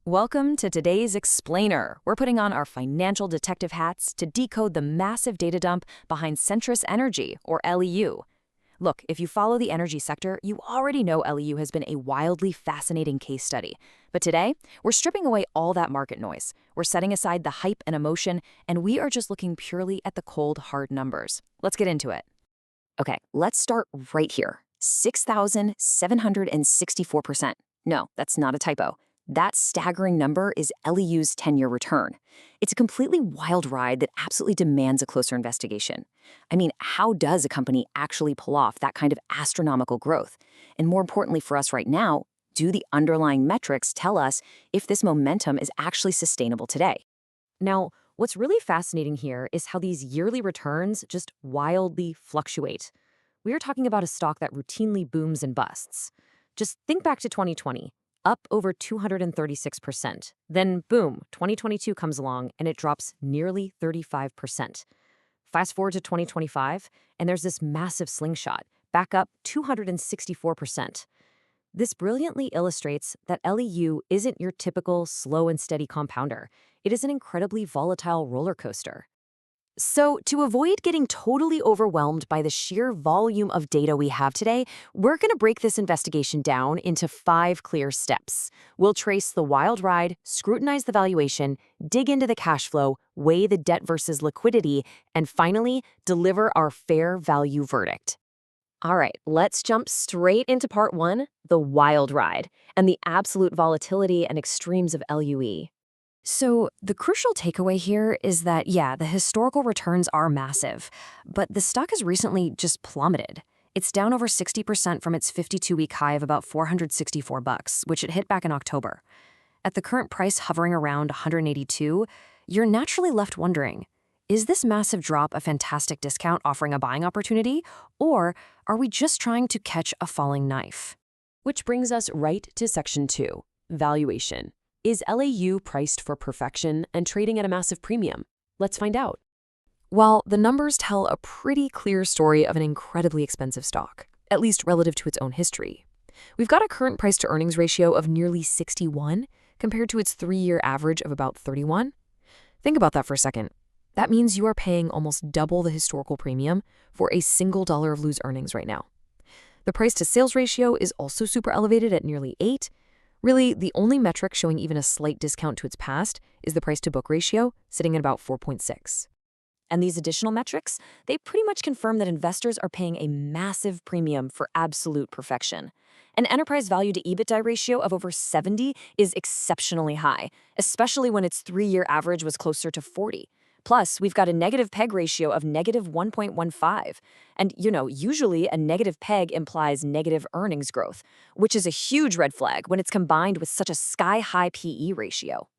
Welcome to today's Explainer. We're putting on our financial detective hats to decode the massive data dump behind Centrus Energy, or LEU. Look, if you follow the energy sector, you already know LEU has been a wildly fascinating case study. But today, we're stripping away all that market noise. We're setting aside the hype and emotion, and we are just looking purely at the cold, hard numbers. Let's get into it. Okay, let's start right here. 6,764%. No, that's not a typo. That staggering number is LEU's 10-year return. It's a completely wild ride that absolutely demands a closer investigation. I mean, how does a company actually pull off that kind of astronomical growth? And more importantly for us right now, do the underlying metrics tell us if this momentum is actually sustainable today? Now, what's really fascinating here is how these yearly returns just wildly fluctuate. We are talking about a stock that routinely booms and busts. Just think back to 2020. Up over 236%. Then, boom, 2022 comes along and it drops nearly 35%. Fast forward to 2025, and there's this massive slingshot, back up 264%. This brilliantly illustrates that LEU isn't your typical slow and steady compounder. It is an incredibly volatile roller coaster. So, to avoid getting totally overwhelmed by the sheer volume of data we have today, we're going to break this investigation down into 5 clear steps. We'll trace the wild ride, scrutinize the valuation, dig into the cash flow, weigh the debt versus liquidity, and finally, deliver our fair value verdict. All right, let's jump straight into part 1, the wild ride, and the absolute volatility and extremes of LUE. So the crucial takeaway here is that, yeah, the historical returns are massive, but the stock has recently just plummeted. It's down over 60% from its 52-week high of about $464, which it hit back in October. At the current price hovering around 182, you're naturally left wondering, is this massive drop a fantastic discount offering a buying opportunity, or are we just trying to catch a falling knife? Which brings us right to section 2, valuation. Is LEU priced for perfection and trading at a massive premium? Let's find out. While the numbers tell a pretty clear story of an incredibly expensive stock, at least relative to its own history. We've got a current price-to-earnings ratio of nearly 61 compared to its 3-year average of about 31. Think about that for a second. That means you are paying almost double the historical premium for a single dollar of LEU's earnings right now. The price-to-sales ratio is also super elevated at nearly 8. Really, the only metric showing even a slight discount to its past is the price-to-book ratio, sitting at about 4.6. And these additional metrics, they pretty much confirm that investors are paying a massive premium for absolute perfection. An enterprise value to EBITDA ratio of over 70 is exceptionally high, especially when its 3-year average was closer to 40. Plus, we've got a negative PEG ratio of negative 1.15. And, usually a negative PEG implies negative earnings growth, which is a huge red flag when it's combined with such a sky-high PE ratio.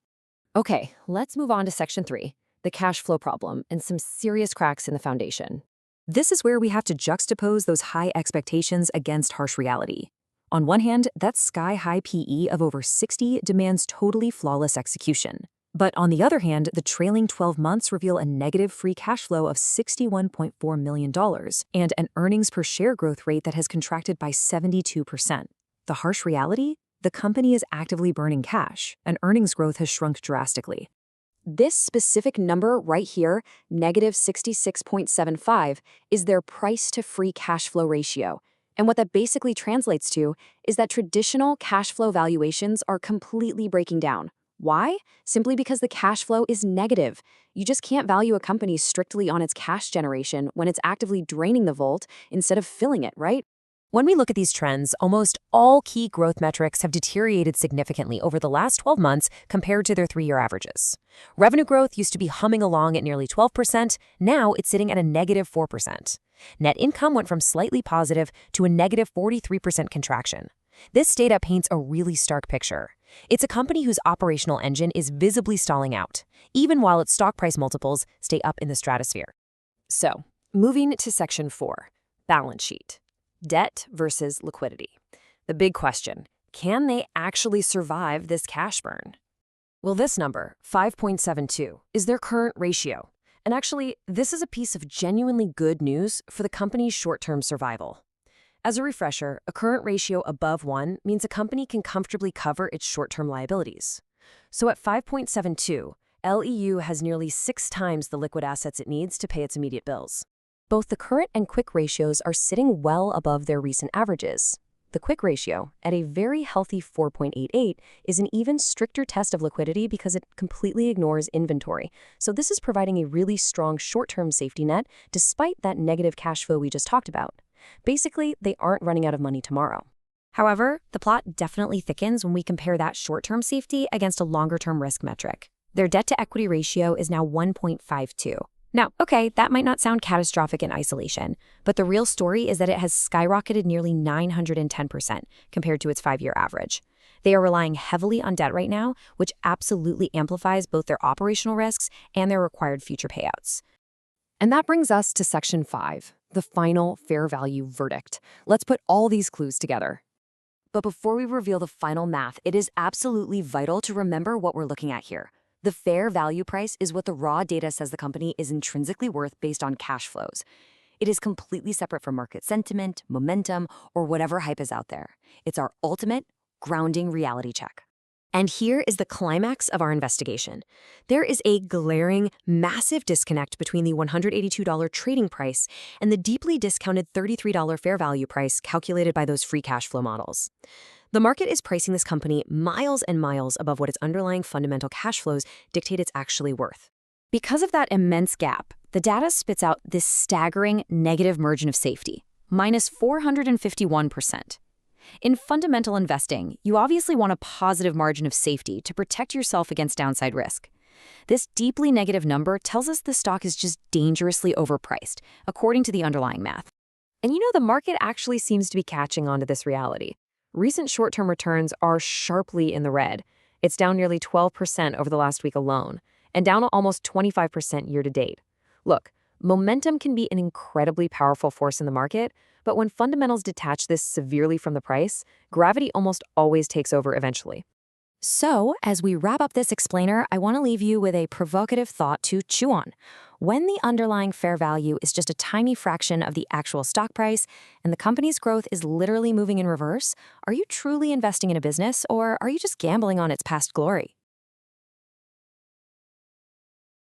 Okay, let's move on to section 3, the cash flow problem and some serious cracks in the foundation. This is where we have to juxtapose those high expectations against harsh reality. On one hand, that sky-high PE of over 60 demands totally flawless execution. But on the other hand, the trailing 12 months reveal a negative free cash flow of $61.4 million and an earnings per share growth rate that has contracted by 72%. The harsh reality? The company is actively burning cash, and earnings growth has shrunk drastically. This specific number right here, negative 66.75, is their price-to-free cash flow ratio. And what that basically translates to is that traditional cash flow valuations are completely breaking down. Why? Simply because the cash flow is negative. You just can't value a company strictly on its cash generation when it's actively draining the vault instead of filling it, right? When we look at these trends, almost all key growth metrics have deteriorated significantly over the last 12 months compared to their 3-year averages. Revenue growth used to be humming along at nearly 12%, now it's sitting at a negative 4%. Net income went from slightly positive to a negative 43% contraction. This data paints a really stark picture. It's a company whose operational engine is visibly stalling out, even while its stock price multiples stay up in the stratosphere. So, moving to section 4, balance sheet. Debt versus liquidity. The big question, can they actually survive this cash burn? Well, this number, 5.72, is their current ratio. And actually, this is a piece of genuinely good news for the company's short-term survival. As a refresher, a current ratio above 1 means a company can comfortably cover its short-term liabilities. So at 5.72, LEU has nearly 6 times the liquid assets it needs to pay its immediate bills. Both the current and quick ratios are sitting well above their recent averages. The quick ratio, at a very healthy 4.88, is an even stricter test of liquidity because it completely ignores inventory. So this is providing a really strong short-term safety net despite that negative cash flow we just talked about. Basically, they aren't running out of money tomorrow. However, the plot definitely thickens when we compare that short-term safety against a longer-term risk metric. Their debt-to-equity ratio is now 1.52. Now, okay, that might not sound catastrophic in isolation, but the real story is that it has skyrocketed nearly 910% compared to its 5-year average. They are relying heavily on debt right now, which absolutely amplifies both their operational risks and their required future payouts. And that brings us to Section 5, the final fair value verdict. Let's put all these clues together. But before we reveal the final math, it is absolutely vital to remember what we're looking at here. The fair value price is what the raw data says the company is intrinsically worth based on cash flows. It is completely separate from market sentiment, momentum, or whatever hype is out there. It's our ultimate grounding reality check. And here is the climax of our investigation. There is a glaring, massive disconnect between the $182 trading price and the deeply discounted $33 fair value price calculated by those free cash flow models. The market is pricing this company miles and miles above what its underlying fundamental cash flows dictate it's actually worth. Because of that immense gap, the data spits out this staggering negative margin of safety, minus 451%. In fundamental investing, you obviously want a positive margin of safety to protect yourself against downside risk. This deeply negative number tells us the stock is just dangerously overpriced, according to the underlying math. And the market actually seems to be catching on to this reality. Recent short-term returns are sharply in the red. It's down nearly 12% over the last week alone, and down almost 25% year-to-date. Look, momentum can be an incredibly powerful force in the market, but when fundamentals detach this severely from the price, gravity almost always takes over eventually. So, as we wrap up this explainer, I want to leave you with a provocative thought to chew on. When the underlying fair value is just a tiny fraction of the actual stock price, and the company's growth is literally moving in reverse, are you truly investing in a business, or are you just gambling on its past glory?